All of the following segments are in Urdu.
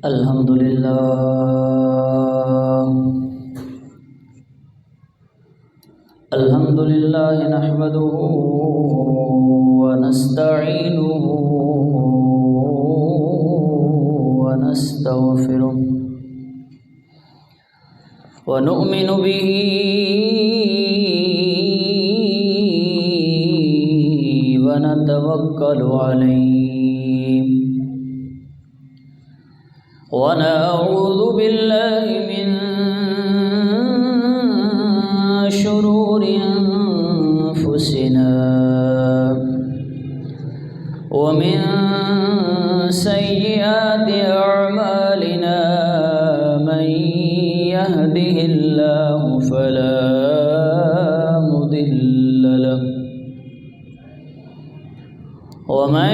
الحمد لله نحمده ونستعينه ونستغفره ونؤمن به ونتوكل عليه ونعوذ بالله من شرور أنفسنا ومن سيئات أعمالنا من يهده الله فلا مضل له ومن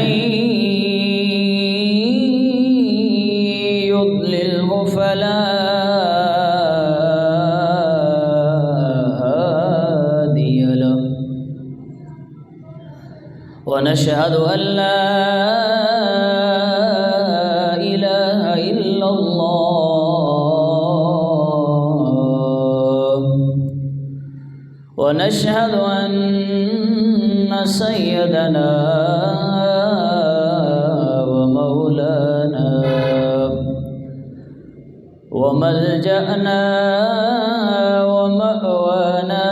يضلله فلا هادي له ونشهد أن لا إله إلا الله ونشهد أن سيدنا ومولانا وملجأنا ومأوانا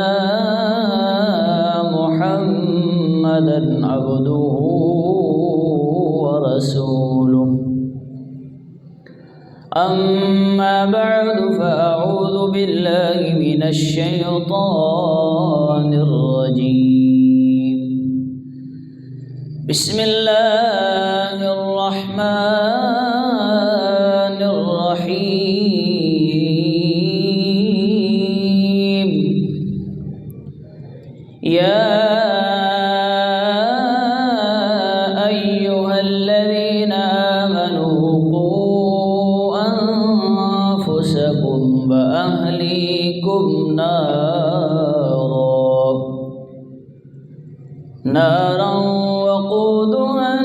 محمدا عبده ورسوله أما بعد فأعوذ بالله من الشيطان الرجيم بسم الله الرحمن الرحيم يا أيها الذين آمنوا قوا أنفسكم وأهليكم نارا وقودها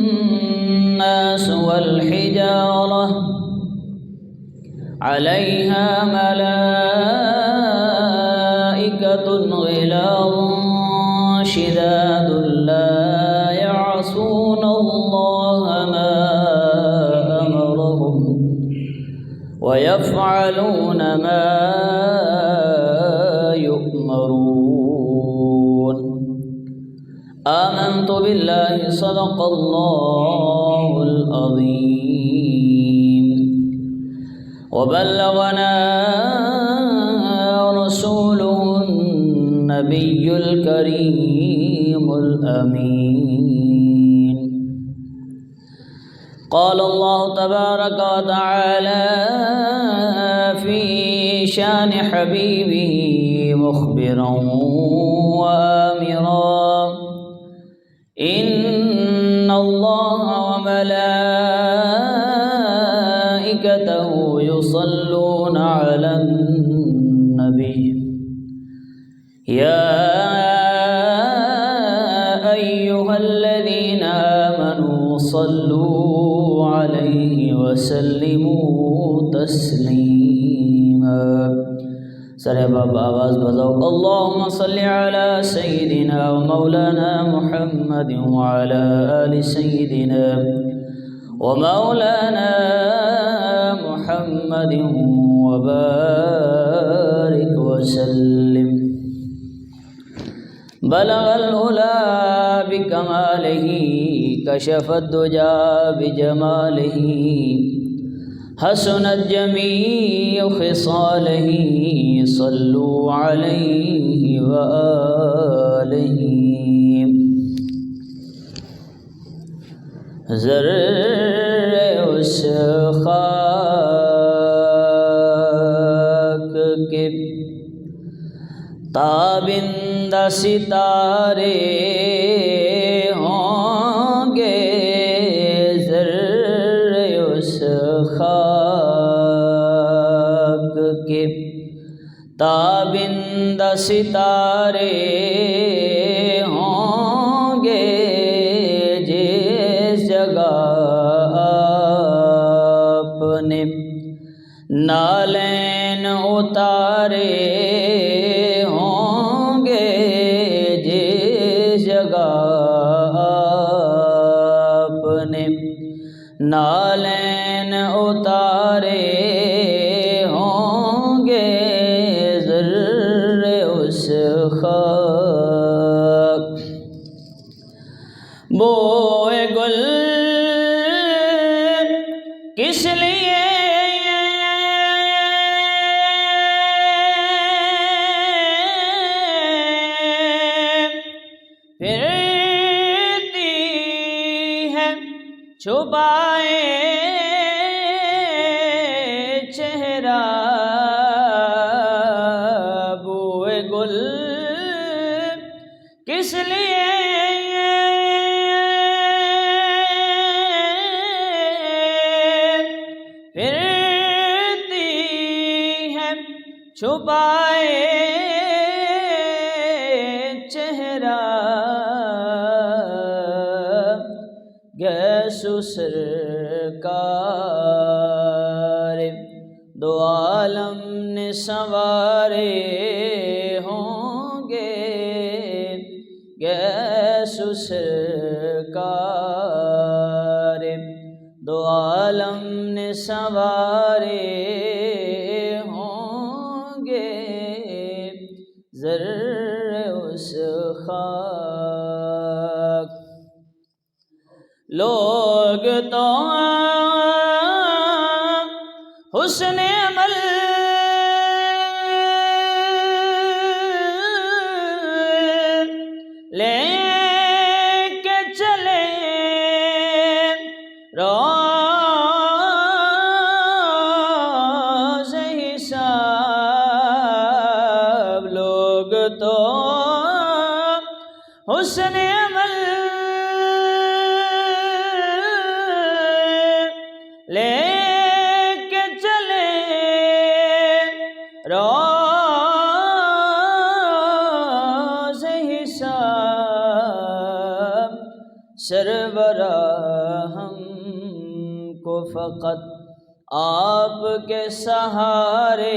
الناس والحجارة عليها ملائكة غلاظ شداد لا يعصون الله ما أمرهم ويفعلون ما يؤمرون آمنت بالله صدق الله العظيم وبلغنا رسوله النبي الكريم الأمين قال الله تبارك وتعالى في شان حبيبه مخبرا وآمرا إن الله وملائكته يصلون على النبي يا أيها الذين آمنوا صلوا عليه وسلموا تسليما سر باب آواز بزاؤ اللهم صل على سيدنا ومولانا محمد وعلى آل سيدنا ومولانا محمد وبارك وسلم بلغ العلا بكماله كشف الدجى بجماله حسنت جميع خصاله صلوا عليه وآله ذرے اس خاک کے تابندہ ستارے ہوں گے ذرے اس خاک کے تابندہ ستارے ہوں گے جس جگہ نے نالین اتارے ہوں گے جس جگہ آپ نے نالین اتارے ہوں گے ذرے اس خاک بوئے گل کس لیے پھرتی ہے چھپائے چہرہ بوئے گل کس لیے پھرتی ہے چھپائے چہرہ گیسو سرکار دو عالم نے سنوارے ہوں گے گیسو سرکار دو عالم نے سنوارے ہوں گے ذرے اس خاک لوگ تو حسن عمل لے کے چلے روز حساب لوگ تو حسن عمل لے کے چلے روز حساب سربراہ ہم کو فقط آپ کے سہارے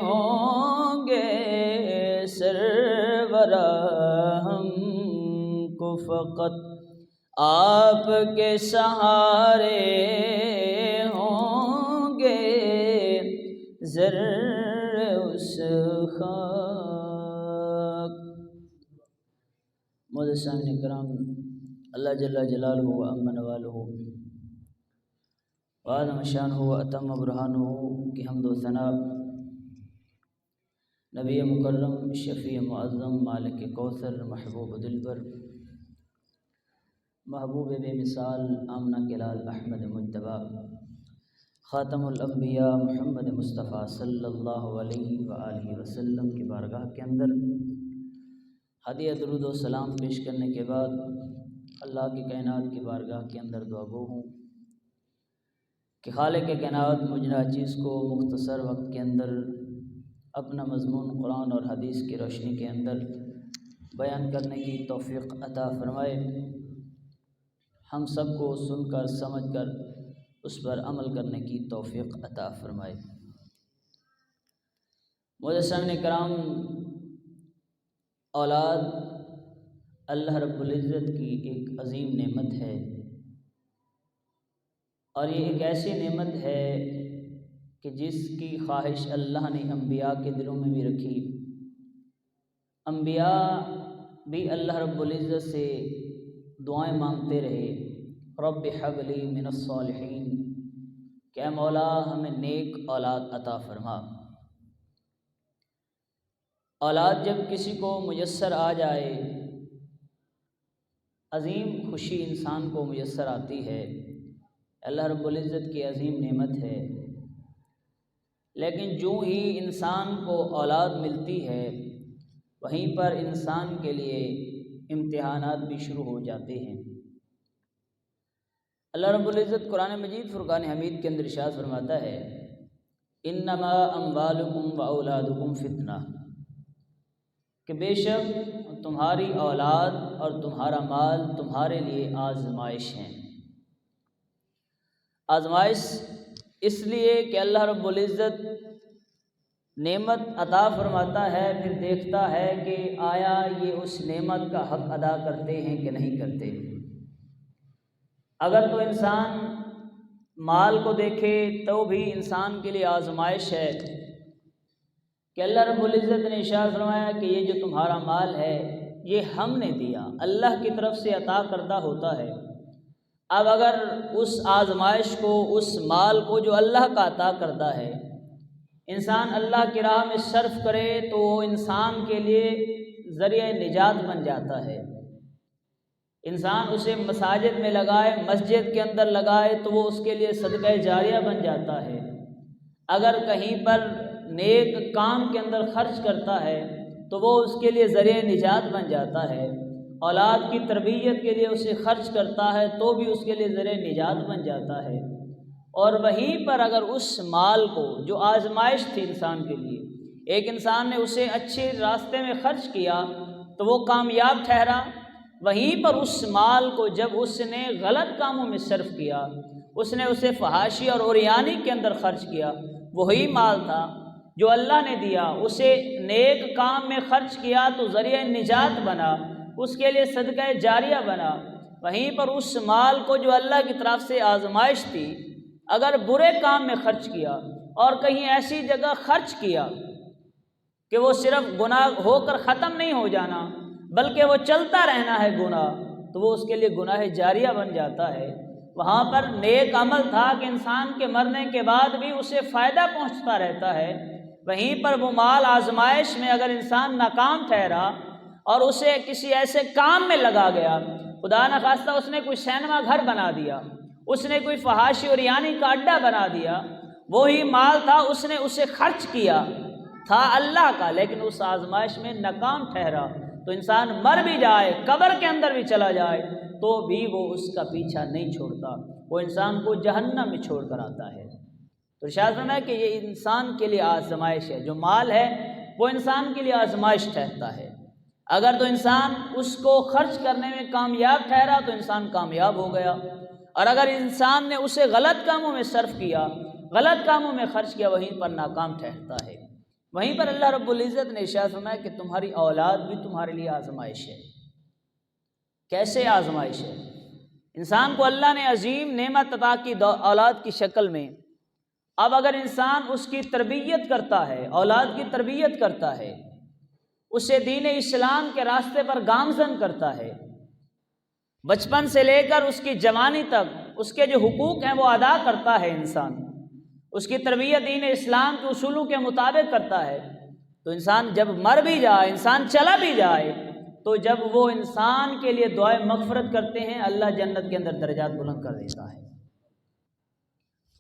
ہوں گے سربراہ ہم کو فقط آپ کے سہارے ہوں گے ذرے اس خاک معززان کرام اللہ جل جلالہ و امن والہ وعظم شانہ و اتم برہانہ کی حمد و ثنا نبی مکرم شفیع معظم مالک کوثر محبوب دلبر محبوب بے مثال آمنہ کے لال احمد مجتبیٰ خاتم الانبیاء محمد مصطفیٰ صلی اللہ علیہ وآلہ وسلم کی بارگاہ کے اندر ہدیہ درود و سلام پیش کرنے کے بعد اللہ کی کائنات کی بارگاہ کے اندر دعا گو ہوں کہ خالق کائنات مجھ ناچیز کو مختصر وقت کے اندر اپنا مضمون قرآن اور حدیث کی روشنی کے اندر بیان کرنے کی توفیق عطا فرمائے ہم سب کو سن کر سمجھ کر اس پر عمل کرنے کی توفیق عطا فرمائے معززان کرام اولاد اللہ رب العزت کی ایک عظیم نعمت ہے اور یہ ایک ایسی نعمت ہے کہ جس کی خواہش اللہ نے انبیاء کے دلوں میں بھی رکھی انبیاء بھی اللہ رب العزت سے دعائیں مانگتے رہے رب حب لی من الصالحین کہ اے مولا ہمیں نیک اولاد عطا فرما اولاد جب کسی کو میسر آ جائے عظیم خوشی انسان کو میسر آتی ہے اللہ رب العزت کی عظیم نعمت ہے لیکن جو ہی انسان کو اولاد ملتی ہے وہیں پر انسان کے لیے امتحانات بھی شروع ہو جاتے ہیں اللہ رب العزت قرآن مجید فرقان حمید کے اندر ارشاد فرماتا ہے انما اموالکم و اولادکم فتنہ کہ بے شک تمہاری اولاد اور تمہارا مال تمہارے لیے آزمائش ہیں آزمائش اس لیے کہ اللہ رب العزت نعمت عطا فرماتا ہے، پھر دیکھتا ہے کہ آیا یہ اس نعمت کا حق ادا کرتے ہیں کہ نہیں کرتے۔ اگر تو انسان مال کو دیکھے تو بھی انسان کے لیے آزمائش ہے کہ اللہ رب العزت نے ارشاد فرمایا کہ یہ جو تمہارا مال ہے یہ ہم نے دیا، اللہ کی طرف سے عطا کردہ ہوتا ہے۔ اب اگر اس آزمائش کو، اس مال کو جو اللہ کا عطا کردہ ہے، انسان اللہ کی راہ میں صرف کرے تو وہ انسان کے لیے ذریعہ نجات بن جاتا ہے۔ انسان اسے مساجد میں لگائے، مسجد کے اندر لگائے تو وہ اس کے لیے صدقہ جاریہ بن جاتا ہے۔ اگر کہیں پر نیک کام کے اندر خرچ کرتا ہے تو وہ اس کے لیے ذریعہ نجات بن جاتا ہے۔ اولاد کی تربیت کے لیے اسے خرچ کرتا ہے تو بھی اس کے لیے ذریعہ نجات بن جاتا ہے۔ اور وہیں پر اگر اس مال کو جو آزمائش تھی انسان کے لیے، ایک انسان نے اسے اچھے راستے میں خرچ کیا تو وہ کامیاب ٹھہرا، وہیں پر اس مال کو جب اس نے غلط کاموں میں صرف کیا، اس نے اسے فحاشی اور عریانی کے اندر خرچ کیا، وہی مال تھا جو اللہ نے دیا، اسے نیک کام میں خرچ کیا تو ذریعہ نجات بنا، اس کے لیے صدقہ جاریہ بنا۔ وہیں پر اس مال کو جو اللہ کی طرف سے آزمائش تھی، اگر برے کام میں خرچ کیا اور کہیں ایسی جگہ خرچ کیا کہ وہ صرف گناہ ہو کر ختم نہیں ہو جانا بلکہ وہ چلتا رہنا ہے گناہ، تو وہ اس کے لیے گناہ جاریہ بن جاتا ہے۔ وہاں پر نیک عمل تھا کہ انسان کے مرنے کے بعد بھی اسے فائدہ پہنچتا رہتا ہے، وہیں پر وہ مال آزمائش میں اگر انسان ناکام ٹھہرا اور اسے کسی ایسے کام میں لگا گیا، خدا نخواستہ اس نے کوئی سینما گھر بنا دیا، اس نے کوئی فحاشی اور یعنی کا اڈا بنا دیا، وہی مال تھا اس نے اسے خرچ کیا، تھا اللہ کا، لیکن اس آزمائش میں ناکام ٹھہرا تو انسان مر بھی جائے، قبر کے اندر بھی چلا جائے تو بھی وہ اس کا پیچھا نہیں چھوڑتا، وہ انسان کو جہنم میں چھوڑ کر آتا ہے۔ تو ارشاد فرمایا کہ یہ انسان کے لیے آزمائش ہے، جو مال ہے وہ انسان کے لیے آزمائش ٹھہرتا ہے۔ اگر تو انسان اس کو خرچ کرنے میں کامیاب ٹھہرا تو انسان کامیاب ہو گیا، اور اگر انسان نے اسے غلط کاموں میں صرف کیا، غلط کاموں میں خرچ کیا، وہیں پر ناکام ٹھہرتا ہے۔ وہیں پر اللہ رب العزت نے ارشاد فرمایا کہ تمہاری اولاد بھی تمہارے لیے آزمائش ہے۔ کیسے آزمائش ہے؟ انسان کو اللہ نے عظیم نعمت عطا کی اولاد کی شکل میں، اب اگر انسان اس کی تربیت کرتا ہے، اولاد کی تربیت کرتا ہے، اسے دین اسلام کے راستے پر گامزن کرتا ہے، بچپن سے لے کر اس کی جوانی تک اس کے جو حقوق ہیں وہ ادا کرتا ہے، انسان اس کی تربیت دین اسلام کے اصولوں کے مطابق کرتا ہے، تو انسان جب مر بھی جائے، انسان چلا بھی جائے، تو جب وہ انسان کے لیے دعائے مغفرت کرتے ہیں، اللہ جنت کے اندر درجات بلند کر دیتا ہے۔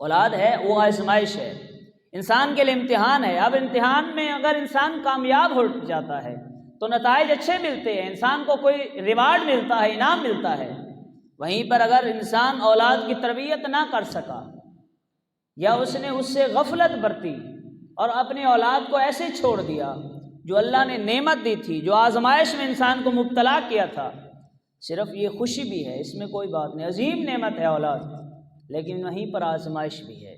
اولاد ہے وہ آزمائش ہے، انسان کے لیے امتحان ہے۔ اب امتحان میں اگر انسان کامیاب ہو جاتا ہے تو نتائج اچھے ملتے ہیں، انسان کو کوئی ریوارڈ ملتا ہے، انعام ملتا ہے۔ وہیں پر اگر انسان اولاد کی تربیت نہ کر سکا یا اس نے اس سے غفلت برتی اور اپنی اولاد کو ایسے چھوڑ دیا، جو اللہ نے نعمت دی تھی، جو آزمائش میں انسان کو مبتلا کیا تھا، صرف یہ خوشی بھی ہے، اس میں کوئی بات نہیں، عظیم نعمت ہے اولاد، لیکن وہیں پر آزمائش بھی ہے۔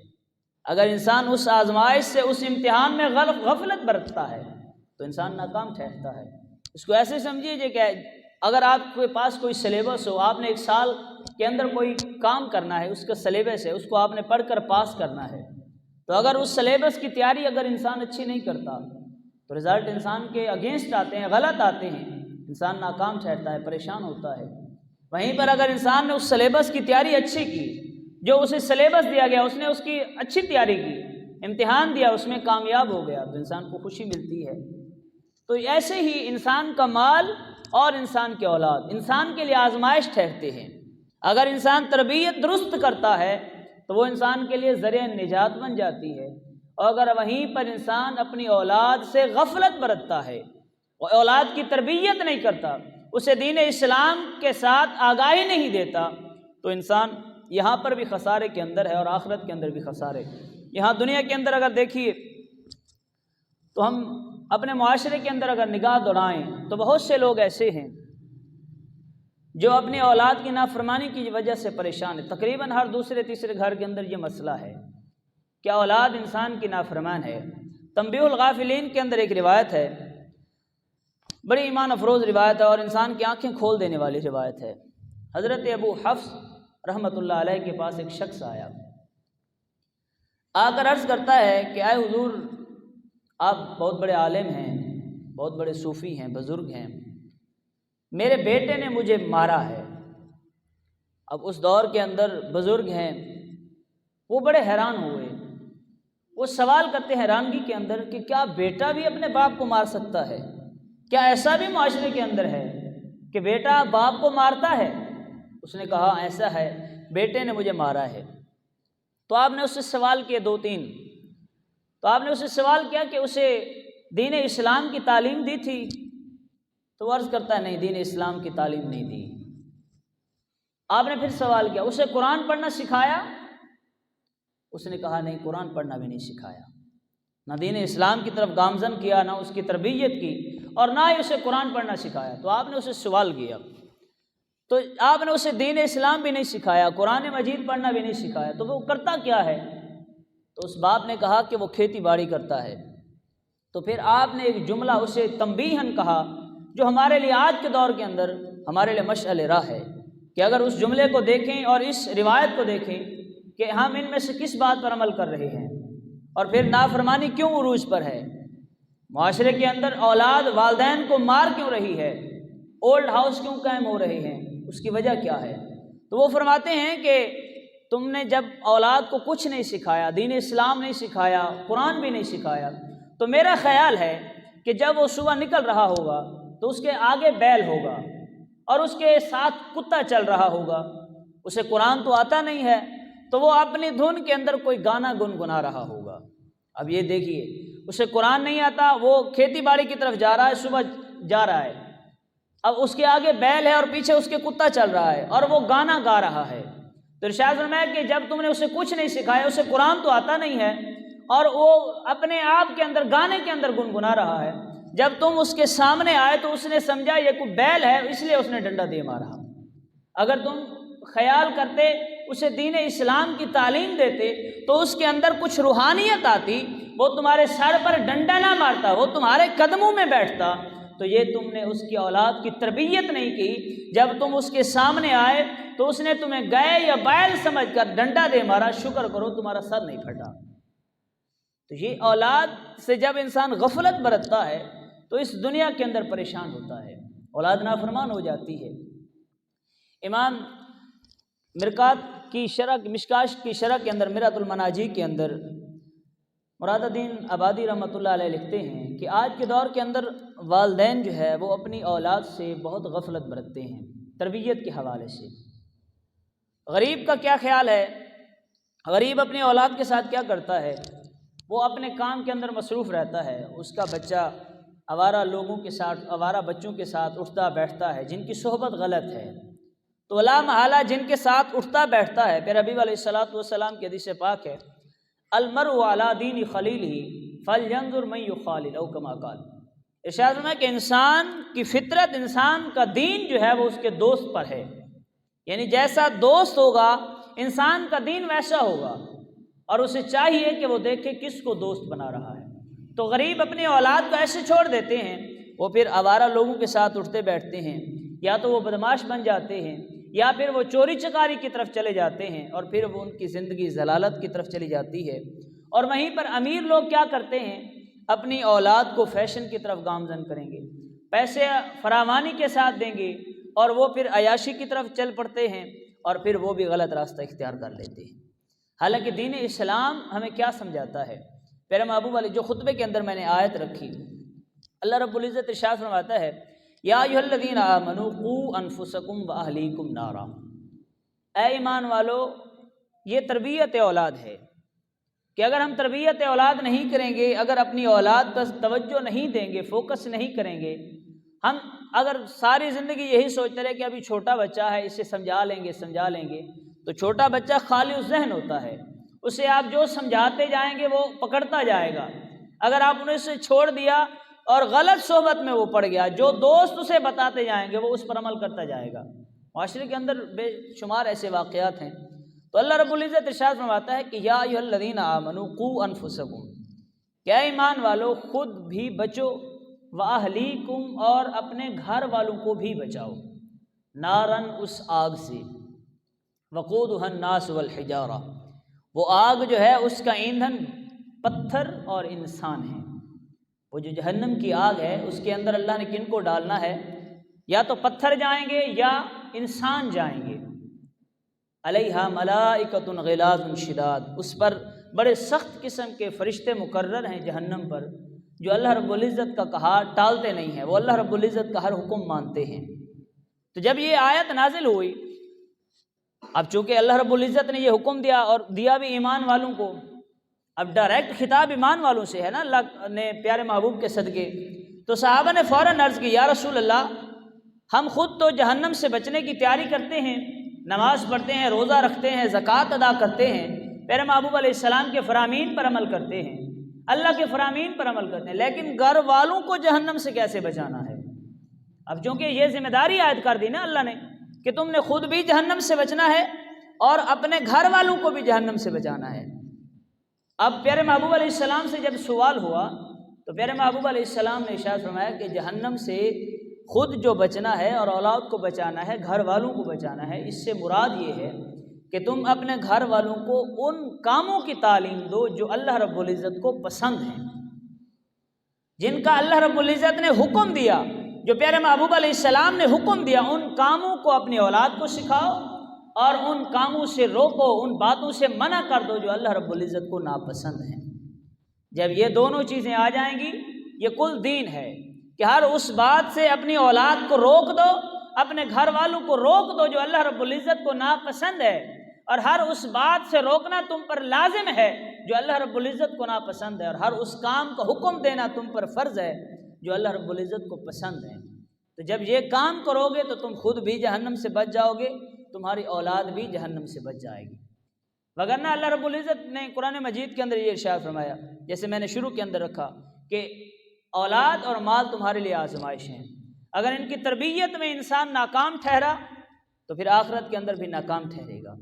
اگر انسان اس آزمائش سے، اس امتحان میں غفلت برتتا ہے تو انسان ناکام ٹھہرتا ہے۔ اس کو ایسے سمجھیے کہ اگر آپ کے پاس کوئی سلیبس ہو، آپ نے ایک سال کے اندر کوئی کام کرنا ہے، اس کا سلیبس ہے، اس کو آپ نے پڑھ کر پاس کرنا ہے، تو اگر اس سلیبس کی تیاری اگر انسان اچھی نہیں کرتا تو رزلٹ انسان کے اگینسٹ آتے ہیں، غلط آتے ہیں، انسان ناکام ٹھہرتا ہے، پریشان ہوتا ہے۔ وہیں پر اگر انسان نے اس سلیبس کی تیاری اچھی کی، جو اسے سلیبس دیا گیا اس نے اس کی اچھی تیاری کی، امتحان دیا، اس میں کامیاب ہو گیا، تو انسان کو خوشی ملتی ہے۔ تو ایسے ہی انسان کا مال اور انسان کی اولاد انسان کے لیے آزمائش ٹھہرتے ہیں۔ اگر انسان تربیت درست کرتا ہے تو وہ انسان کے لیے ذریعہ نجات بن جاتی ہے، اور اگر وہیں پر انسان اپنی اولاد سے غفلت برتتا ہے، وہ اولاد کی تربیت نہیں کرتا، اسے دین اسلام کے ساتھ آگاہی نہیں دیتا، تو انسان یہاں پر بھی خسارے کے اندر ہے اور آخرت کے اندر بھی خسارے۔ یہاں دنیا کے اندر اگر دیکھیے تو ہم اپنے معاشرے کے اندر اگر نگاہ دوڑائیں تو بہت سے لوگ ایسے ہیں جو اپنی اولاد کی نافرمانی کی وجہ سے پریشان ہے۔ تقریباً ہر دوسرے تیسرے گھر کے اندر یہ مسئلہ ہے کہ اولاد انسان کی نافرمان ہے۔ تنبیہ الغافلین کے اندر ایک روایت ہے، بڑی ایمان افروز روایت ہے اور انسان کی آنکھیں کھول دینے والی روایت ہے۔ حضرت ابو حفص رحمۃ اللہ علیہ کے پاس ایک شخص آیا، آ کر عرض کرتا ہے کہ اے حضور، آپ بہت بڑے عالم ہیں، بہت بڑے صوفی ہیں، بزرگ ہیں، میرے بیٹے نے مجھے مارا ہے۔ اب اس دور کے اندر بزرگ ہیں، وہ بڑے حیران ہوئے، وہ سوال کرتے حیرانگی کے اندر کہ کیا بیٹا بھی اپنے باپ کو مار سکتا ہے؟ کیا ایسا بھی معاشرے کے اندر ہے کہ بیٹا باپ کو مارتا ہے؟ اس نے کہا ایسا ہے، بیٹے نے مجھے مارا ہے۔ تو آپ نے اس سے سوال کیے دو تین، تو آپ نے اسے سوال کیا کہ اسے دین اسلام کی تعلیم دی تھی؟ تو وہ عرض کرتا ہے نہیں، دین اسلام کی تعلیم نہیں دی۔ آپ نے پھر سوال کیا اسے قرآن پڑھنا سکھایا؟ اس نے کہا نہیں، قرآن پڑھنا بھی نہیں سکھایا، نہ دین اسلام کی طرف گامزن کیا، نہ اس کی تربیت کی، اور نہ ہی اسے قرآن پڑھنا سکھایا۔ تو آپ نے اسے سوال کیا، تو آپ نے اسے دین اسلام بھی نہیں سکھایا، قرآن مجید پڑھنا بھی نہیں سکھایا، تو وہ کرتا کیا ہے؟ تو اس باپ نے کہا کہ وہ کھیتی باڑی کرتا ہے۔ تو پھر آپ نے ایک جملہ اسے تنبیہاً کہا جو ہمارے لیے آج کے دور کے اندر ہمارے لیے مشعل راہ ہے، کہ اگر اس جملے کو دیکھیں اور اس روایت کو دیکھیں کہ ہم ان میں سے کس بات پر عمل کر رہے ہیں، اور پھر نافرمانی کیوں عروج پر ہے، معاشرے کے اندر اولاد والدین کو مار کیوں رہی ہے، اولڈ ہاؤس کیوں قائم ہو رہے ہیں، اس کی وجہ کیا ہے؟ تو وہ فرماتے ہیں کہ تم نے جب اولاد کو کچھ نہیں سکھایا، دین اسلام نہیں سکھایا، قرآن بھی نہیں سکھایا، تو میرا خیال ہے کہ جب وہ صبح نکل رہا ہوگا تو اس کے آگے بیل ہوگا اور اس کے ساتھ کتا چل رہا ہوگا، اسے قرآن تو آتا نہیں ہے، تو وہ اپنی دھن کے اندر کوئی گانا گنگنا رہا ہوگا۔ اب یہ دیکھیے، اسے قرآن نہیں آتا، وہ کھیتی باڑی کی طرف جا رہا ہے، صبح جا رہا ہے، اب اس کے آگے بیل ہے اور پیچھے اس کے کتا چل رہا ہے اور وہ گانا گا رہا ہے۔ تو ارشاد فرمایا کہ جب تم نے اسے کچھ نہیں سکھایا، اسے قرآن تو آتا نہیں ہے اور وہ اپنے آپ کے اندر گانے کے اندر گنگنا رہا ہے، جب تم اس کے سامنے آئے تو اس نے سمجھا یہ کوئی بیل ہے، اس لیے اس نے ڈنڈا دے مارا۔ اگر تم خیال کرتے، اسے دین اسلام کی تعلیم دیتے تو اس کے اندر کچھ روحانیت آتی، وہ تمہارے سر پر ڈنڈا نہ مارتا، وہ تمہارے قدموں میں بیٹھتا۔ تو یہ تم نے اس کی اولاد کی تربیت نہیں کی، جب تم اس کے سامنے آئے تو اس نے تمہیں گائے یا بیل سمجھ کر ڈنڈا دے مارا، شکر کرو تمہارا سر نہیں پھٹا۔ تو یہ اولاد سے جب انسان غفلت برتتا ہے تو اس دنیا کے اندر پریشان ہوتا ہے، اولاد نافرمان ہو جاتی ہے۔ امام مشکاش کی شرح کے اندر، مرات المناجی کے اندر مراد الدین آبادی رحمۃ اللہ علیہ لکھتے ہیں کہ آج کے دور کے اندر والدین جو ہے وہ اپنی اولاد سے بہت غفلت برتتے ہیں تربیت کے حوالے سے۔ غریب کا کیا خیال ہے؟ غریب اپنی اولاد کے ساتھ کیا کرتا ہے؟ وہ اپنے کام کے اندر مصروف رہتا ہے، اس کا بچہ آوارہ لوگوں کے ساتھ، آوارہ بچوں کے ساتھ اٹھتا بیٹھتا ہے جن کی صحبت غلط ہے، تو لا محالہ جن کے ساتھ اٹھتا بیٹھتا ہے۔ پھر حبیب علیہ السلام کی حدیث پاک ہے، المرء علی دین خلیلہ فلینظر من یخالل او کما قال۔ ارشاد ہے کہ انسان کی فطرت، انسان کا دین جو ہے وہ اس کے دوست پر ہے، یعنی جیسا دوست ہوگا انسان کا دین ویسا ہوگا، اور اسے چاہیے کہ وہ دیکھے کس کو دوست بنا رہا ہے۔ تو غریب اپنی اولاد کو ایسے چھوڑ دیتے ہیں، وہ پھر آوارہ لوگوں کے ساتھ اٹھتے بیٹھتے ہیں، یا تو وہ بدماش بن جاتے ہیں، یا پھر وہ چوری چکاری کی طرف چلے جاتے ہیں، اور پھر وہ ان کی زندگی ضلالت کی طرف چلی جاتی ہے۔ اور وہیں پر امیر لوگ کیا کرتے ہیں، اپنی اولاد کو فیشن کی طرف گامزن کریں گے، پیسے فراوانی کے ساتھ دیں گے، اور وہ پھر عیاشی کی طرف چل پڑتے ہیں، اور پھر وہ بھی غلط راستہ اختیار کر لیتے ہیں۔ حالانکہ دین اسلام ہمیں کیا سمجھاتا ہے؟ پیرا محبوب والی جو خطبے کے اندر میں نے آیت رکھی، اللہ رب العزت ارشاد فرماتا ہے، یا ایھا الذین آمنوا قوا انفسکم واہلیکم نارا۔ اے ایمان والو، یہ تربیت اولاد ہے کہ اگر ہم تربیت اولاد نہیں کریں گے، اگر اپنی اولاد پر توجہ نہیں دیں گے، فوکس نہیں کریں گے، ہم اگر ساری زندگی یہی سوچتے رہے کہ ابھی چھوٹا بچہ ہے، اسے سمجھا لیں گے، تو چھوٹا بچہ خالی الذہن ہوتا ہے، اسے آپ جو سمجھاتے جائیں گے وہ پکڑتا جائے گا۔ اگر آپ انہیں سے چھوڑ دیا اور غلط صحبت میں وہ پڑ گیا، جو دوست اسے بتاتے جائیں گے وہ اس پر عمل کرتا جائے گا۔ معاشرے کے اندر بے شمار ایسے واقعات ہیں۔ تو اللہ رب العزت ارشاد فرماتا ہے کہ یا ایھا الذین آمنوا قوا انفسکم، کیا ایمان والو خود بھی بچو، واہلیکم اور اپنے گھر والوں کو بھی بچاؤ، نارن اس آگ سے، وقودھا الناس والحجارہ، وہ آگ جو ہے اس کا ایندھن پتھر اور انسان ہے۔ وہ جو جہنم کی آگ ہے اس کے اندر اللہ نے کن کو ڈالنا ہے؟ یا تو پتھر جائیں گے یا انسان جائیں گے۔ علیہا ملائکۃ غلاظ شداد، اس پر بڑے سخت قسم کے فرشتے مقرر ہیں جہنم پر، جو اللہ رب العزت کا کہا ٹالتے نہیں ہیں، وہ اللہ رب العزت کا ہر حکم مانتے ہیں۔ تو جب یہ آیت نازل ہوئی، اب چونکہ اللہ رب العزت نے یہ حکم دیا اور دیا بھی ایمان والوں کو، اب ڈائریکٹ خطاب ایمان والوں سے ہے نا اللہ نے پیارے محبوب کے صدقے، تو صحابہ نے فوراً عرض کی یا رسول اللہ، ہم خود تو جہنم سے بچنے کی تیاری کرتے ہیں، نماز پڑھتے ہیں، روزہ رکھتے ہیں، زکوٰۃ ادا کرتے ہیں، پیارے محبوب علیہ السلام کے فرامین پر عمل کرتے ہیں، اللہ کے فرامین پر عمل کرتے ہیں، لیکن گھر والوں کو جہنم سے کیسے بچانا ہے؟ اب چونکہ یہ ذمہ داری عائد کر دی نا اللہ نے کہ تم نے خود بھی جہنم سے بچنا ہے اور اپنے گھر والوں کو بھی جہنم سے بچانا ہے۔ اب پیارے محبوب علیہ السلام سے جب سوال ہوا تو پیارے محبوب علیہ السلام نے ارشاد فرمایا کہ جہنم سے خود جو بچنا ہے اور اولاد کو بچانا ہے، گھر والوں کو بچانا ہے، اس سے مراد یہ ہے کہ تم اپنے گھر والوں کو ان کاموں کی تعلیم دو جو اللہ رب العزت کو پسند ہیں، جن کا اللہ رب العزت نے حکم دیا، جو پیارے محبوب علیہ السلام نے حکم دیا، ان کاموں کو اپنی اولاد کو سکھاؤ اور ان کاموں سے روکو، ان باتوں سے منع کر دو جو اللہ رب العزت کو ناپسند ہیں۔ جب یہ دونوں چیزیں آ جائیں گی، یہ کل دین ہے کہ ہر اس بات سے اپنی اولاد کو روک دو، اپنے گھر والوں کو روک دو جو اللہ رب العزت کو ناپسند ہے، اور ہر اس بات سے روکنا تم پر لازم ہے جو اللہ رب العزت کو ناپسند ہے، اور ہر اس کام کا حکم دینا تم پر فرض ہے جو اللہ رب العزت کو پسند ہے۔ تو جب یہ کام کرو گے تو تم خود بھی جہنم سے بچ جاؤ گے، تمہاری اولاد بھی جہنم سے بچ جائے گی۔ وگرنہ اللہ رب العزت نے قرآن مجید کے اندر یہ ارشاد فرمایا، جیسے میں نے شروع کے اندر رکھا کہ اولاد اور مال تمہارے لیے آزمائش ہیں، اگر ان کی تربیت میں انسان ناکام ٹھہرا تو پھر آخرت کے اندر بھی ناکام ٹھہرے گا۔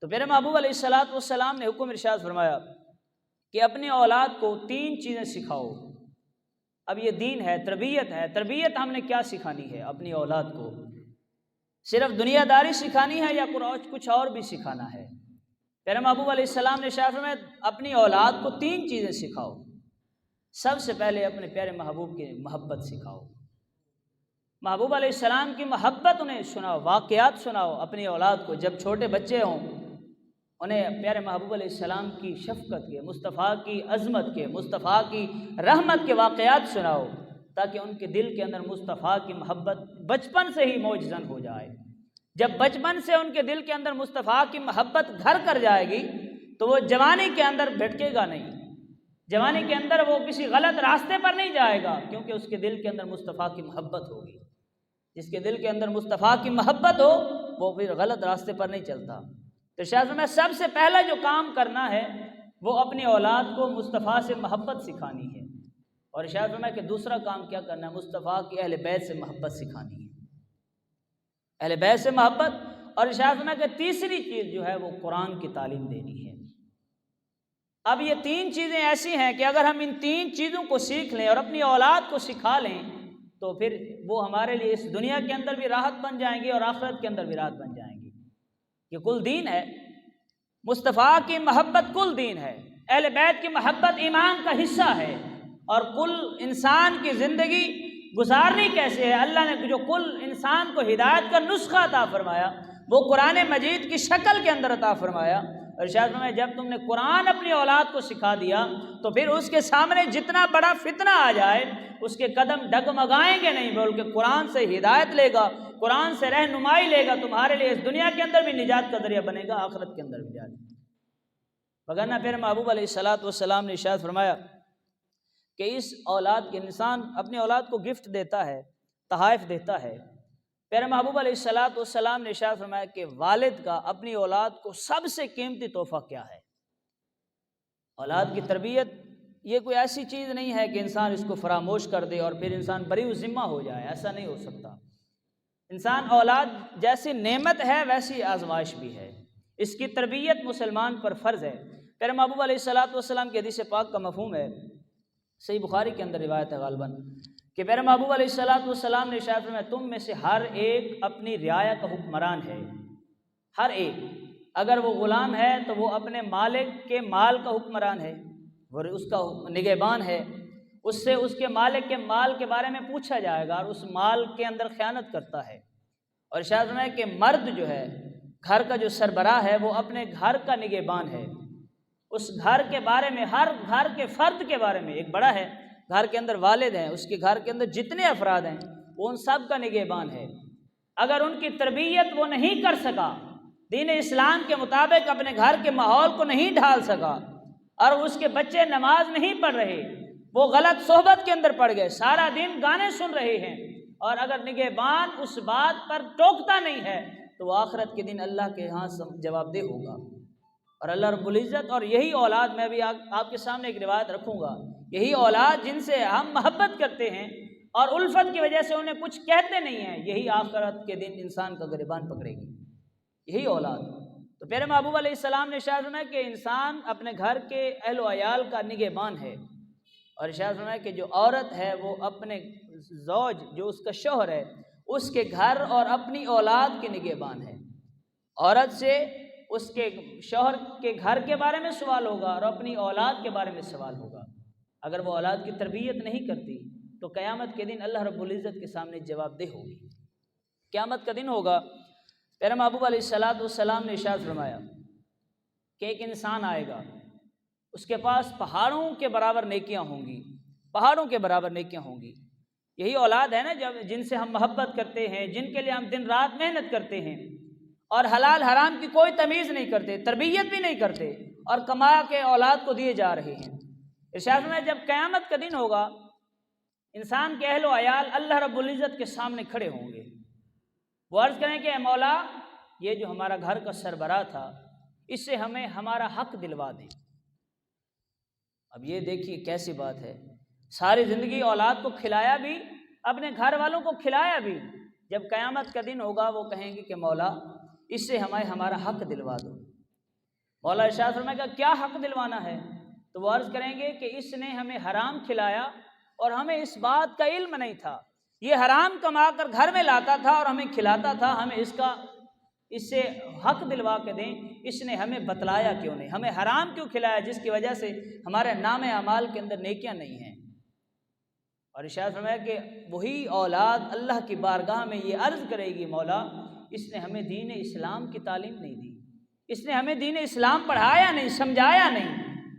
تو پیارے محبوب علیہ السلام نے حکم ارشاد فرمایا کہ اپنی اولاد کو 3 چیزیں سکھاؤ۔ اب یہ دین ہے، تربیت ہے، تربیت ہم نے کیا سکھانی ہے اپنی اولاد کو؟ صرف دنیا داری سکھانی ہے یا کچھ اور بھی سکھانا ہے؟ پیارے محبوب علیہ السلام نے ارشاد فرمایا اپنی اولاد کو 3 چیزیں سکھاؤ۔ سب سے پہلے اپنے پیارے محبوب کی محبت سکھاؤ، محبوب علیہ السلام کی محبت انہیں سناؤ، واقعات سناؤ اپنی اولاد کو، جب چھوٹے بچے ہوں انہیں پیارے محبوب علیہ السلام کی شفقت کے، مصطفیٰ کی عظمت کے، مصطفیٰ کی رحمت کے واقعات سناؤ، تاکہ ان کے دل کے اندر مصطفیٰ کی محبت بچپن سے ہی موجزن ہو جائے۔ جب بچپن سے ان کے دل کے اندر مصطفیٰ کی محبت گھر کر جائے گی تو وہ جوانی کے اندر بھٹکے گا نہیں، جوانی کے اندر وہ کسی غلط راستے پر نہیں جائے گا، کیونکہ اس کے دل کے اندر مصطفیٰ کی محبت ہوگی۔ جس کے دل کے اندر مصطفیٰ کی محبت ہو وہ پھر غلط راستے پر نہیں چلتا۔ تو شاید میں سب سے پہلا جو کام کرنا ہے وہ اپنی اولاد کو مصطفیٰ سے محبت سکھانی ہے، اور شاید میں کہ دوسرا کام کیا کرنا ہے؟ مصطفیٰ کی اہل بیت سے محبت سکھانی ہے، اہل بیت سے محبت، اور شاید میں کہ تیسری چیز جو ہے وہ قرآن کی تعلیم دینی ہے۔ اب یہ 3 چیزیں ایسی ہیں کہ اگر ہم ان 3 چیزوں کو سیکھ لیں اور اپنی اولاد کو سکھا لیں تو پھر وہ ہمارے لیے اس دنیا کے اندر بھی راحت بن جائیں گی اور آخرت کے اندر بھی راحت بن جائیں گی۔ یہ کل دین ہے، مصطفیٰ کی محبت کل دین ہے، اہل بیت کی محبت ایمان کا حصہ ہے، اور کل انسان کی زندگی گزارنی کیسے ہے؟ اللہ نے جو کل انسان کو ہدایت کا نسخہ عطا فرمایا وہ قرآن مجید کی شکل کے اندر عطا فرمایا۔ اور ارشاد فرمایا جب تم نے قرآن اپنی اولاد کو سکھا دیا تو پھر اس کے سامنے جتنا بڑا فتنہ آ جائے اس کے قدم ڈگمگائیں گے نہیں، بلکہ قرآن سے ہدایت لے گا، قرآن سے رہنمائی لے گا، تمہارے لیے اس دنیا کے اندر بھی نجات کا ذریعہ بنے گا، آخرت کے اندر بھی جائے گا۔ وگرنہ پھر محبوب علیہ السلام نے ارشاد فرمایا کہ اس اولاد کے انسان اپنی اولاد کو گفٹ دیتا ہے، تحائف دیتا ہے۔ پیارے محبوب علیہ السلام نے ارشاد فرمایا کہ والد کا اپنی اولاد کو سب سے قیمتی تحفہ کیا ہے؟ اولاد کی تربیت یہ کوئی ایسی چیز نہیں ہے کہ انسان اس کو فراموش کر دے اور پھر انسان بری ذمہ ہو جائے، ایسا نہیں ہو سکتا۔ انسان اولاد جیسی نعمت ہے ویسی آزمائش بھی ہے، اس کی تربیت مسلمان پر فرض ہے۔ پیارے محبوب علیہ الصلوۃ والسلام کی حدیث پاک کا مفہوم ہے، صحیح بخاری کے اندر روایت ہے غالباً، کہ پیارے محبوب علیہ الصلوۃ والسلام نے ارشاد فرمایا تم میں سے ہر ایک اپنی رعایا کا حکمران ہے۔ ہر ایک، اگر وہ غلام ہے تو وہ اپنے مالک کے مال کا حکمران ہے، وہ اس کا نگہبان ہے، اس سے اس کے مالک کے مال کے بارے میں پوچھا جائے گا اور اس مال کے اندر خیانت کرتا ہے۔ اور ارشاد فرمایا کہ مرد جو ہے گھر کا جو سربراہ ہے وہ اپنے گھر کا نگہبان ہے، اس گھر کے بارے میں، ہر گھر کے فرد کے بارے میں، ایک بڑا ہے گھر کے اندر والد ہیں، اس کے گھر کے اندر جتنے افراد ہیں وہ ان سب کا نگہبان ہے۔ اگر ان کی تربیت وہ نہیں کر سکا، دین اسلام کے مطابق اپنے گھر کے ماحول کو نہیں ڈھال سکا، اور اس کے بچے نماز نہیں پڑھ رہے، وہ غلط صحبت کے اندر پڑ گئے، سارا دن گانے سن رہے ہیں، اور اگر نگہبان اس بات پر ٹوکتا نہیں ہے تو وہ آخرت کے دن اللہ کے ہاں جواب دہ ہوگا۔ اور اللہ رب العزت، اور یہی اولاد، میں بھی آپ کے سامنے ایک روایت رکھوں گا، یہی اولاد جن سے ہم محبت کرتے ہیں اور الفت کی وجہ سے انہیں کچھ کہتے نہیں ہیں، یہی آخرت کے دن انسان کا گریبان پکڑے گی، یہی اولاد۔ تو پیارے محبوب علیہ السلام نے ارشاد فرمایا کہ انسان اپنے گھر کے اہل و عیال کا نگہبان ہے، اور ارشاد فرمایا کہ جو عورت ہے وہ اپنے زوج، جو اس کا شوہر ہے، اس کے گھر اور اپنی اولاد کے نگہبان ہے۔ عورت سے اس کے شوہر کے گھر کے بارے میں سوال ہوگا اور اپنی اولاد کے بارے میں سوال ہوگا۔ اگر وہ اولاد کی تربیت نہیں کرتی تو قیامت کے دن اللہ رب العزت کے سامنے جواب دہ ہوگی۔ قیامت کا دن ہوگا، پیارے محبوب علیہ الصلوۃ والسلام نے ارشاد فرمایا کہ ایک انسان آئے گا، اس کے پاس پہاڑوں کے برابر نیکیاں ہوں گی، پہاڑوں کے برابر نیکیاں ہوں گی۔ یہی اولاد ہے نا جن سے ہم محبت کرتے ہیں، جن کے لیے ہم دن رات محنت کرتے ہیں، اور حلال حرام کی کوئی تمیز نہیں کرتے، تربیت بھی نہیں کرتے، اور کما کے اولاد کو دیے جا رہے ہیں۔ ارشاد میں جب قیامت کا دن ہوگا، انسان کے اہل و عیال اللہ رب العزت کے سامنے کھڑے ہوں گے، وہ عرض کریں کہ اے مولا، یہ جو ہمارا گھر کا سربراہ تھا اس سے ہمیں ہمارا حق دلوا دیں۔ اب یہ دیکھیے کیسی بات ہے، ساری زندگی اولاد کو کھلایا بھی، اپنے گھر والوں کو کھلایا بھی، جب قیامت کا دن ہوگا وہ کہیں گے کہ مولا اس سے ہمیں ہمارا حق دلوا دو۔ مولا ارشاد فرمائے گا کیا حق دلوانا ہے؟ تو وہ عرض کریں گے کہ اس نے ہمیں حرام کھلایا اور ہمیں اس بات کا علم نہیں تھا، یہ حرام کما کر گھر میں لاتا تھا اور ہمیں کھلاتا تھا، ہمیں اس سے حق دلوا کے دیں، اس نے ہمیں بتلایا کیوں نہیں، ہمیں حرام کیوں کھلایا جس کی وجہ سے ہمارے نام اعمال کے اندر نیکیاں نہیں ہیں۔ اور ارشاد فرمایا کہ وہی اولاد اللہ کی بارگاہ میں یہ عرض کرے گی مولا اس نے ہمیں دین اسلام کی تعلیم نہیں دی، اس نے ہمیں دین اسلام پڑھایا نہیں، سمجھایا نہیں،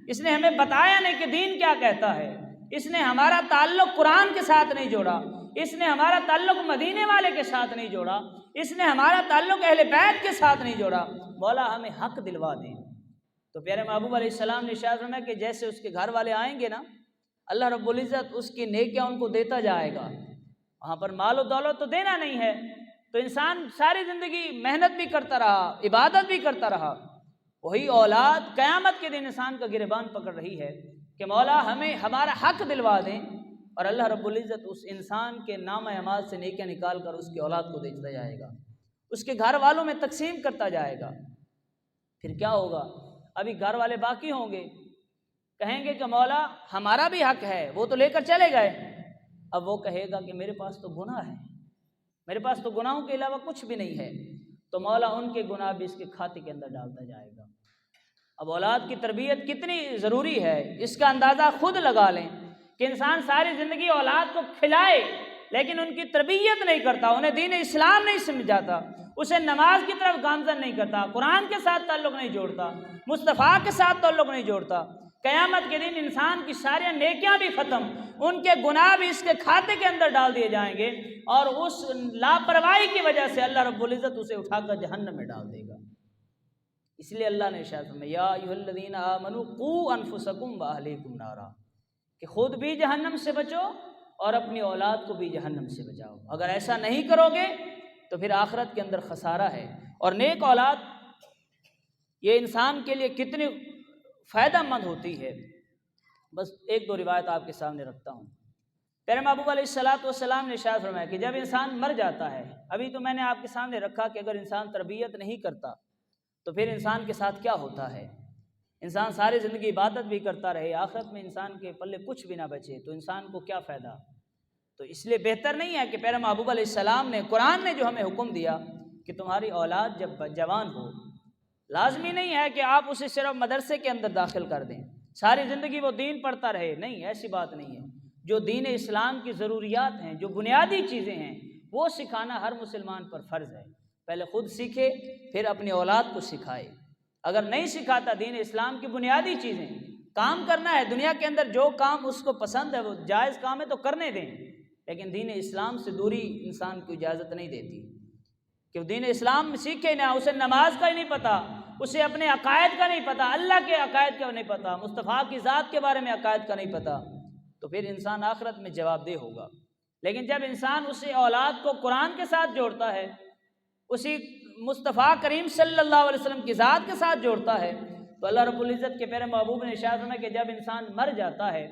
اس نے ہمیں بتایا نہیں کہ دین کیا کہتا ہے، اس نے ہمارا تعلق قرآن کے ساتھ نہیں جوڑا، اس نے ہمارا تعلق مدینے والے کے ساتھ نہیں جوڑا، اس نے ہمارا تعلق اہل بیت کے ساتھ نہیں جوڑا، مولا ہمیں حق دلوا دیں۔ تو پیارے محبوب علیہ السلام نے ارشاد فرمایا کہ جیسے اس کے گھر والے آئیں گے نا، اللہ رب العزت اس کی نیکیاں ان کو دیتا جائے گا، وہاں پر مال و دولت تو دینا نہیں ہے، تو انسان ساری زندگی محنت بھی کرتا رہا، عبادت بھی کرتا رہا، وہی اولاد قیامت کے دن انسان کا گریبان پکڑ رہی ہے کہ مولا ہمیں ہمارا حق دلوا دیں، اور اللہ رب العزت اس انسان کے نام اعمال سے نیکیاں نکال کر اس کی اولاد کو دیتا جائے گا، اس کے گھر والوں میں تقسیم کرتا جائے گا۔ پھر کیا ہوگا؟ ابھی گھر والے باقی ہوں گے، کہیں گے کہ مولا ہمارا بھی حق ہے، وہ تو لے کر چلے گئے، اب وہ کہے گا کہ میرے پاس تو گناہ ہے، میرے پاس تو گناہوں کے علاوہ کچھ بھی نہیں ہے، تو مولا ان کے گناہ بھی اس کے کھاتے کے اندر ڈالتا جائے گا۔ اب اولاد کی تربیت کتنی ضروری ہے اس کا اندازہ خود لگا لیں کہ انسان ساری زندگی اولاد کو کھلائے لیکن ان کی تربیت نہیں کرتا، انہیں دین اسلام نہیں سمجھاتا، اسے نماز کی طرف گامزن نہیں کرتا، قرآن کے ساتھ تعلق نہیں جوڑتا، مصطفیٰ کے ساتھ تعلق نہیں جوڑتا، قیامت کے دن انسان کی ساری نیکیاں بھی ختم، ان کے گناہ بھی اس کے کھاتے کے اندر ڈال دیے جائیں گے، اور اس لاپرواہی کی وجہ سے اللہ رب العزت اسے اٹھا کر جہنم میں ڈال دے گا۔ اس لیے اللہ نے ارشاد فرمایا یا ایھا الذین آمنوا قوا انفسکم واہلیکم نارا، کہ خود بھی جہنم سے بچو اور اپنی اولاد کو بھی جہنم سے بچاؤ۔ اگر ایسا نہیں کرو گے تو پھر آخرت کے اندر خسارہ ہے۔ اور نیک اولاد یہ انسان کے لیے کتنی فائدہ مند ہوتی ہے، بس ایک دو روایت آپ کے سامنے رکھتا ہوں۔ پیارے محبوب علیہ الصلوۃ والسلام نے ارشاد فرمایا کہ جب انسان مر جاتا ہے، ابھی تو میں نے آپ کے سامنے رکھا کہ اگر انسان تربیت نہیں کرتا تو پھر انسان کے ساتھ کیا ہوتا ہے۔ انسان ساری زندگی عبادت بھی کرتا رہے، آخرت میں انسان کے پلے کچھ بھی نہ بچے تو انسان کو کیا فائدہ۔ تو اس لیے بہتر نہیں ہے کہ پیارے محبوب علیہ السلام نے، قرآن نے جو ہمیں حکم دیا کہ تمہاری اولاد جب جوان ہو، لازمی نہیں ہے کہ آپ اسے صرف مدرسے کے اندر داخل کر دیں، ساری زندگی وہ دین پڑھتا رہے، نہیں، ایسی بات نہیں ہے۔ جو دین اسلام کی ضروریات ہیں، جو بنیادی چیزیں ہیں، وہ سکھانا ہر مسلمان پر فرض ہے۔ پہلے خود سیکھے، پھر اپنی اولاد کو سکھائے۔ اگر نہیں سکھاتا دین اسلام کی بنیادی چیزیں، کام کرنا ہے دنیا کے اندر، جو کام اس کو پسند ہے، وہ جائز کام ہے تو کرنے دیں، لیکن دین اسلام سے دوری انسان کو اجازت نہیں دیتی کہ دین اسلام سیکھے نہ، اسے نماز کا ہی نہیں پتہ، اسے اپنے عقائد کا نہیں پتہ، اللہ کے عقائد کا نہیں پتہ، مصطفیٰ کی ذات کے بارے میں عقائد کا نہیں پتہ، تو پھر انسان آخرت میں جواب دہ ہوگا۔ لیکن جب انسان اسی اولاد کو قرآن کے ساتھ جوڑتا ہے، اسی مصطفیٰ کریم صلی اللہ علیہ وسلم کی ذات کے ساتھ جوڑتا ہے، تو اللہ رب العزت کے پیارے محبوب نے ارشاد فرمایا کہ جب انسان مر جاتا ہے،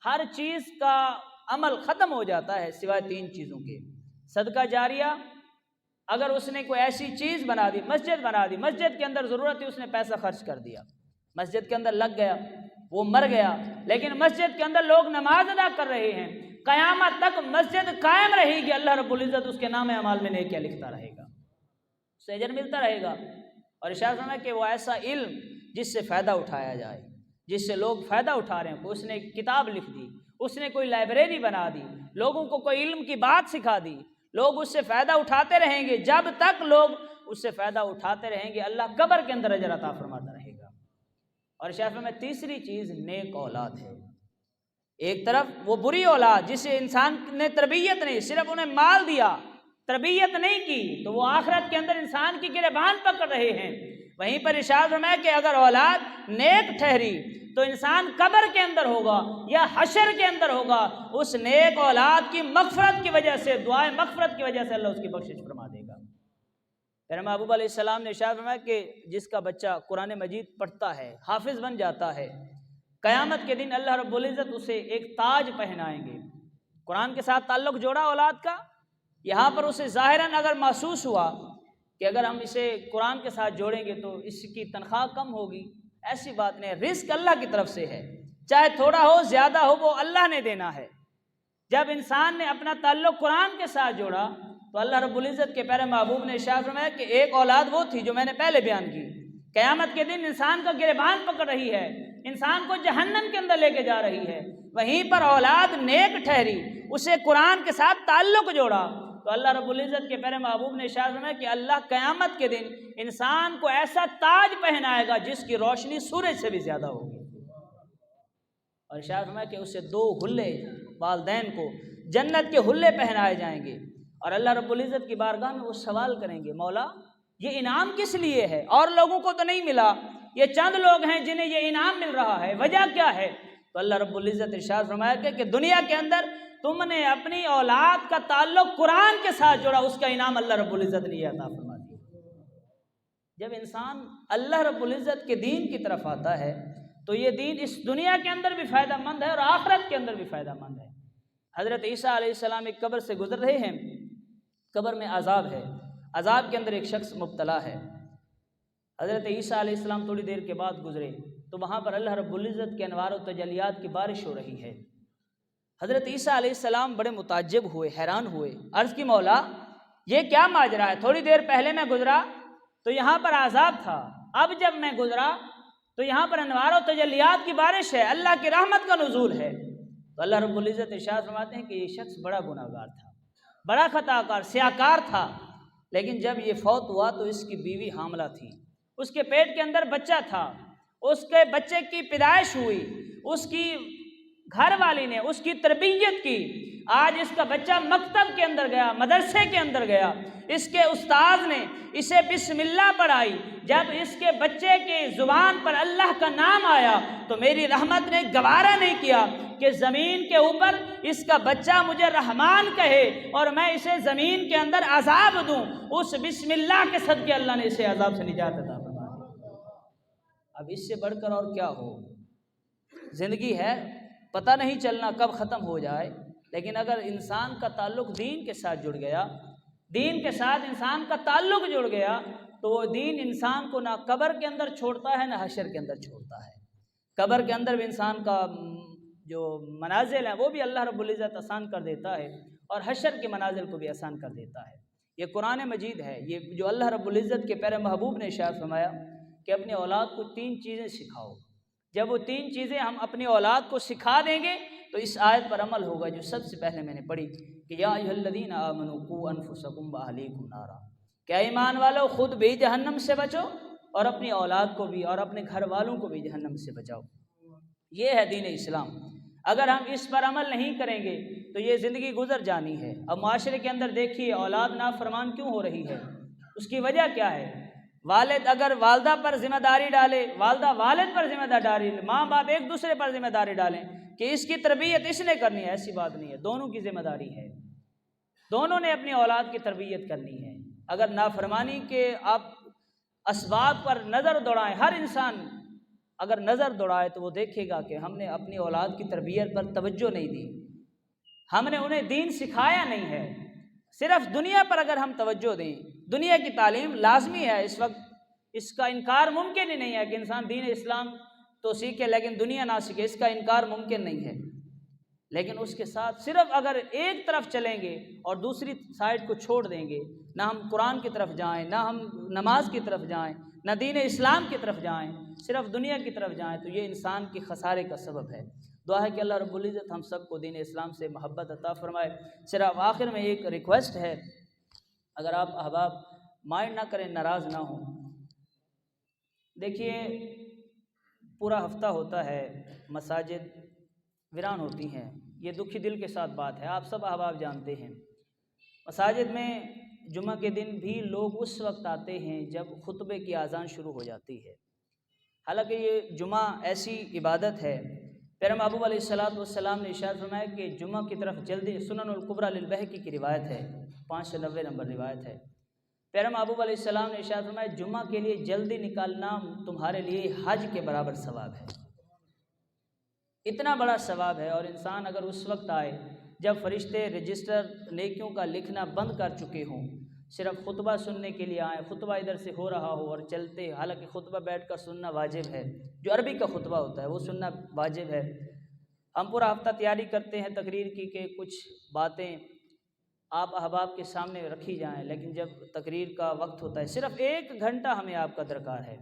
ہر چیز کا عمل ختم ہو جاتا ہے سوائے 3 چیزوں کے۔ صدقہ جاریہ، اگر اس نے کوئی ایسی چیز بنا دی، مسجد بنا دی، مسجد کے اندر ضرورت ہے، اس نے پیسہ خرچ کر دیا، مسجد کے اندر لگ گیا، وہ مر گیا، لیکن مسجد کے اندر لوگ نماز ادا کر رہے ہیں، قیامت تک مسجد قائم رہے گی، اللہ رب العزت اس کے نام اعمال میں نیکیاں لکھتا رہے گا، اسے اجر ملتا رہے گا۔ اور ارشاد فرمایا کہ وہ ایسا علم جس سے فائدہ اٹھایا جائے، جس سے لوگ فائدہ اٹھا رہے ہیں، اس نے کتاب لکھ دی، اس نے کوئی لائبریری بنا دی، لوگوں کو کوئی علم کی بات سکھا دی، لوگ اس سے فائدہ اٹھاتے رہیں گے، جب تک لوگ اس سے فائدہ اٹھاتے رہیں گے اللہ قبر کے اندر اجر عطا فرماتا رہے گا۔ اور شیخ میں تیسری چیز نیک اولاد ہے۔ ایک طرف وہ بری اولاد جسے انسان نے تربیت نہیں، صرف انہیں مال دیا، تربیت نہیں کی، تو وہ آخرت کے اندر انسان کی گریبان پکڑ رہے ہیں۔ وہیں پر ارشاد فرمایا کہ اگر اولاد نیک ٹھہری تو انسان قبر کے اندر ہوگا یا حشر کے اندر ہوگا، اس نیک اولاد کی مغفرت کی وجہ سے، دعائے مغفرت کی وجہ سے اللہ اس کی بخشش فرما دے گا۔ پھر محبوب علیہ السلام نے ارشاد فرمایا کہ جس کا بچہ قرآن مجید پڑھتا ہے، حافظ بن جاتا ہے، قیامت کے دن اللہ رب العزت اسے ایک تاج پہنائیں گے۔ قرآن کے ساتھ تعلق جوڑا اولاد کا، یہاں پر اسے ظاہراً اگر محسوس ہوا کہ اگر ہم اسے قرآن کے ساتھ جوڑیں گے تو اس کی تنخواہ کم ہوگی، ایسی بات نہیں، رزق اللہ کی طرف سے ہے، چاہے تھوڑا ہو زیادہ ہو وہ اللہ نے دینا ہے۔ جب انسان نے اپنا تعلق قرآن کے ساتھ جوڑا تو اللہ رب العزت کے پیارے محبوب نے ارشاد فرمایا کہ ایک اولاد وہ تھی جو میں نے پہلے بیان کی، قیامت کے دن انسان کا گریبان پکڑ رہی ہے، انسان کو جہنم کے اندر لے کے جا رہی ہے، وہیں پر اولاد نیک ٹھہری، اسے قرآن کے ساتھ تعلق جوڑا تو اللہ رب العزت کے پیارے محبوب نے ارشاد فرمایا کہ اللہ قیامت کے دن انسان کو ایسا تاج پہنائے گا جس کی روشنی سورج سے بھی زیادہ ہوگی۔ اور ارشاد فرمایا کہ اسے 2 حلے، والدین کو جنت کے حلے پہنائے جائیں گے، اور اللہ رب العزت کی بارگاہ میں وہ سوال کریں گے، مولا یہ انعام کس لیے ہے؟ اور لوگوں کو تو نہیں ملا، یہ چند لوگ ہیں جنہیں یہ انعام مل رہا ہے، وجہ کیا ہے؟ تو اللہ رب العزت ارشاد فرمایا کہ دنیا کے اندر تم نے اپنی اولاد کا تعلق قرآن کے ساتھ جوڑا، اس کا انعام اللہ رب العزت نے عطا فرما دیا۔ جب انسان اللہ رب العزت کے دین کی طرف آتا ہے تو یہ دین اس دنیا کے اندر بھی فائدہ مند ہے اور آخرت کے اندر بھی فائدہ مند ہے۔ حضرت عیسیٰ علیہ السلام ایک قبر سے گزر رہے ہیں، قبر میں عذاب ہے، عذاب کے اندر ایک شخص مبتلا ہے۔ حضرت عیسیٰ علیہ السلام تھوڑی دیر کے بعد گزرے تو وہاں پر اللہ رب العزت کے انوار و تجلیات کی بارش ہو رہی ہے۔ حضرت عیسیٰ علیہ السلام بڑے متعجب ہوئے، حیران ہوئے، عرض کی مولا یہ کیا ماجرا ہے؟ تھوڑی دیر پہلے میں گزرا تو یہاں پر عذاب تھا، اب جب میں گزرا تو یہاں پر انوار و تجلیات کی بارش ہے، اللہ کی رحمت کا نزول ہے۔ تو اللہ رب العزت ارشاد فرماتے ہیں کہ یہ شخص بڑا گناہگار تھا، بڑا خطا کار، سیاکار تھا، لیکن جب یہ فوت ہوا تو اس کی بیوی حاملہ تھی، اس کے پیٹ کے اندر بچہ تھا، اس کے بچے کی پیدائش ہوئی، اس کی گھر والی نے اس کی تربیت کی، آج اس کا بچہ مکتب کے اندر گیا، مدرسے کے اندر گیا، اس کے استاذ نے اسے بسم اللہ پڑھائی، جب اس کے بچے کی زبان پر اللہ کا نام آیا تو میری رحمت نے گوارا نہیں کیا کہ زمین کے اوپر اس کا بچہ مجھے رحمان کہے اور میں اسے زمین کے اندر عذاب دوں، اس بسم اللہ کے صدقے اللہ نے اسے عذاب سے نجات عطا فرما دی۔ اب اس سے بڑھ کر اور کیا ہو؟ زندگی ہے، پتہ نہیں چلنا کب ختم ہو جائے، لیکن اگر انسان کا تعلق دین کے ساتھ جڑ گیا، دین کے ساتھ انسان کا تعلق جڑ گیا، تو وہ دین انسان کو نہ قبر کے اندر چھوڑتا ہے نہ حشر کے اندر چھوڑتا ہے۔ قبر کے اندر بھی انسان کا جو منازل ہیں وہ بھی اللہ رب العزت آسان کر دیتا ہے، اور حشر کے منازل کو بھی آسان کر دیتا ہے۔ یہ قرآن مجید ہے، یہ جو اللہ رب العزت کے پیارے محبوب نے ارشاد فرمایا کہ اپنی اولاد کو 3 چیزیں سکھاؤ۔ جب وہ 3 چیزیں ہم اپنی اولاد کو سکھا دیں گے تو اس آیت پر عمل ہوگا جو سب سے پہلے میں نے پڑھی کہ یا ایھا الذین آمنوا قوا انفسکم واہلیکم نارا، کہ ایمان والو خود بھی جہنم سے بچو اور اپنی اولاد کو بھی اور اپنے گھر والوں کو بھی جہنم سے بچاؤ۔ یہ ہے دین اسلام۔ اگر ہم اس پر عمل نہیں کریں گے تو یہ زندگی گزر جانی ہے۔ اب معاشرے کے اندر دیکھیے اولاد نافرمان کیوں ہو رہی ہے، اس کی وجہ کیا ہے؟ والد اگر والدہ پر ذمہ داری ڈالے، والدہ والد پر ذمہ داری ڈالے، ماں باپ ایک دوسرے پر ذمہ داری ڈالیں کہ اس کی تربیت اس نے کرنی ہے، ایسی بات نہیں ہے، دونوں کی ذمہ داری ہے، دونوں نے اپنی اولاد کی تربیت کرنی ہے۔ اگر نافرمانی کے آپ اسباب پر نظر دوڑائیں، ہر انسان اگر نظر دوڑائے تو وہ دیکھے گا کہ ہم نے اپنی اولاد کی تربیت پر توجہ نہیں دی، ہم نے انہیں دین سکھایا نہیں ہے۔ صرف دنیا پر اگر ہم توجہ دیں، دنیا کی تعلیم لازمی ہے اس وقت، اس کا انکار ممکن ہی نہیں ہے کہ انسان دین اسلام تو سیکھے لیکن دنیا نہ سیکھے، اس کا انکار ممکن نہیں ہے۔ لیکن اس کے ساتھ صرف اگر ایک طرف چلیں گے اور دوسری سائڈ کو چھوڑ دیں گے، نہ ہم قرآن کی طرف جائیں، نہ ہم نماز کی طرف جائیں، نہ دین اسلام کی طرف جائیں، صرف دنیا کی طرف جائیں، تو یہ انسان کی خسارے کا سبب ہے۔ دعا ہے کہ اللہ رب العزت ہم سب کو دین اسلام سے محبت عطا فرمائے۔ صرف آخر میں ایک ریکویسٹ ہے، اگر آپ احباب مائنڈ نہ کریں، ناراض نہ ہوں۔ دیکھیے پورا ہفتہ ہوتا ہے، مساجد ویران ہوتی ہیں، یہ دکھی دل کے ساتھ بات ہے، آپ سب احباب جانتے ہیں۔ مساجد میں جمعہ کے دن بھی لوگ اس وقت آتے ہیں جب خطبے کی اذان شروع ہو جاتی ہے، حالانکہ یہ جمعہ ایسی عبادت ہے، پیارے محبوب علیہ السلام نے ارشاد فرمایا کہ جمعہ کی طرف جلدی، سنن الکبریٰ للبیہقی کی روایت ہے، 590 نمبر روایت ہے، پیارے محبوب علیہ السلام نے ارشاد فرمایا جمعہ کے لیے جلدی نکالنا تمہارے لیے حج کے برابر ثواب ہے۔ اتنا بڑا ثواب ہے، اور انسان اگر اس وقت آئے جب فرشتے رجسٹر نیکیوں کا لکھنا بند کر چکے ہوں، صرف خطبہ سننے کے لیے آئیں، خطبہ ادھر سے ہو رہا ہو اور چلتے، حالانکہ خطبہ بیٹھ کر سننا واجب ہے، جو عربی کا خطبہ ہوتا ہے وہ سننا واجب ہے۔ ہم پورا ہفتہ تیاری کرتے ہیں تقریر کی کہ کچھ باتیں آپ احباب کے سامنے رکھی جائیں، لیکن جب تقریر کا وقت ہوتا ہے صرف 1 گھنٹہ ہمیں آپ کا درکار ہے۔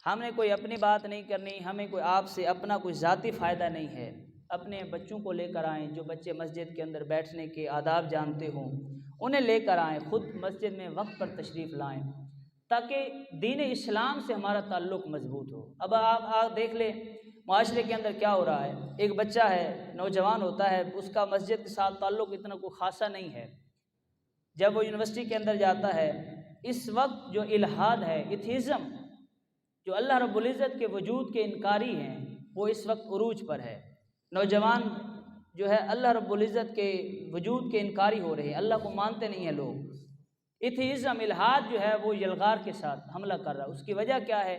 ہم نے کوئی اپنی بات نہیں کرنی، ہمیں کوئی آپ سے اپنا کوئی ذاتی فائدہ نہیں ہے۔ اپنے بچوں کو لے کر آئیں، جو بچے مسجد کے اندر بیٹھنے کے آداب جانتے ہوں انہیں لے کر آئیں، خود مسجد میں وقت پر تشریف لائیں تاکہ دین اسلام سے ہمارا تعلق مضبوط ہو۔ اب آپ دیکھ لیں معاشرے کے اندر کیا ہو رہا ہے، ایک بچہ ہے، نوجوان ہوتا ہے، اس کا مسجد کے ساتھ تعلق اتنا کوئی خاصا نہیں ہے، جب وہ یونیورسٹی کے اندر جاتا ہے، اس وقت جو الحاد ہے، ایتھیزم، جو اللہ رب العزت کے وجود کے انکاری ہیں، وہ اس وقت عروج پر ہے۔ نوجوان جو ہے اللہ رب العزت کے وجود کے انکاری ہو رہے ہیں، اللہ کو مانتے نہیں ہیں لوگ۔ ایتھیزم، الحاد جو ہے وہ یلغار کے ساتھ حملہ کر رہا ہے۔ اس کی وجہ کیا ہے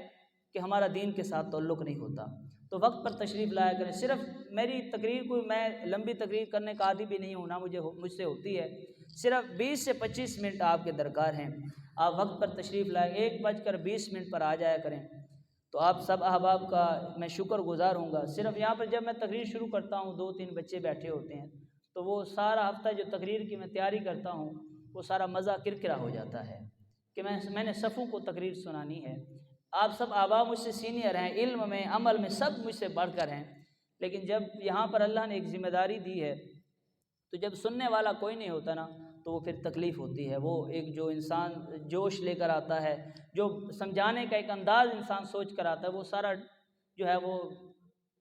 کہ ہمارا دین کے ساتھ تعلق نہیں ہوتا۔ تو وقت پر تشریف لایا کریں۔ صرف میری تقریر کو میں لمبی تقریر کرنے کا عادی بھی نہیں ہوں، نہ مجھ سے ہوتی ہے، صرف 20 سے 25 منٹ آپ کے درکار ہیں۔ آپ وقت پر تشریف لائیں، 1:20 پر آ جایا کریں، تو آپ سب احباب کا میں شکر گزار ہوں گا۔ صرف یہاں پر جب میں تقریر شروع کرتا ہوں 2-3 بچے بیٹھے ہوتے ہیں، تو وہ سارا ہفتہ جو تقریر کی میں تیاری کرتا ہوں وہ سارا مزہ کرکرا ہو جاتا ہے کہ میں نے صفوں کو تقریر سنانی ہے۔ آپ سب احباب مجھ سے سینئر ہیں، علم میں، عمل میں، سب مجھ سے بڑھ کر ہیں، لیکن جب یہاں پر اللہ نے ایک ذمہ داری دی ہے تو جب سننے والا کوئی نہیں ہوتا نا تو وہ پھر تکلیف ہوتی ہے۔ وہ ایک جو انسان جوش لے کر آتا ہے، جو سمجھانے کا ایک انداز انسان سوچ کر آتا ہے، وہ سارا جو ہے وہ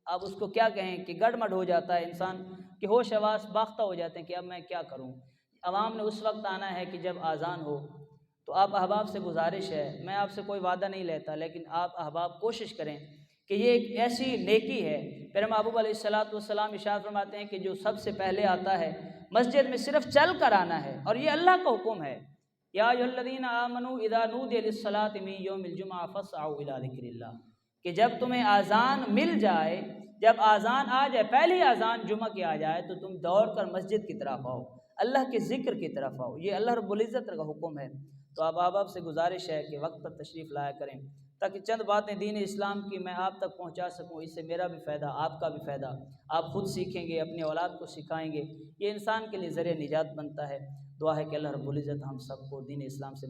آپ اس کو کیا کہیں کہ گڑمڑ ہو جاتا ہے، انسان کے ہوش حواس باختہ ہو جاتے ہیں کہ اب میں کیا کروں۔ عوام نے اس وقت آنا ہے کہ جب اذان ہو۔ تو آپ احباب سے گزارش ہے، میں آپ سے کوئی وعدہ نہیں لیتا، لیکن آپ احباب کوشش کریں کہ یہ ایک ایسی نیکی ہے۔ پیارے محبوب علیہ السلام ارشاد فرماتے ہیں کہ جو سب سے پہلے آتا ہے مسجد میں صرف چل کر آنا ہے، اور یہ اللہ کا حکم ہے، یا ایھا الذین آمنوا اذا نودی للصلاۃ من یوم الجمعہ فاسعوا الی ذکر اللہ، کہ جب تمہیں اذان مل جائے، جب اذان آ جائے، پہلی اذان جمعہ کی آ جائے تو تم دوڑ کر مسجد کی طرف آؤ، اللہ کے ذکر کی طرف آؤ۔ یہ اللہ رب العزت کا حکم ہے۔ تو اب آپ سے گزارش ہے کہ وقت پر تشریف لایا کریں، تاکہ چند باتیں دین اسلام کی میں آپ تک پہنچا سکوں، اس سے میرا بھی فائدہ، آپ کا بھی فائدہ، آپ خود سیکھیں گے، اپنی اولاد کو سکھائیں گے، یہ انسان کے لیے ذریعہ نجات بنتا ہے۔ دعا ہے کہ اللہ رب العزت ہم سب کو دین اسلام سے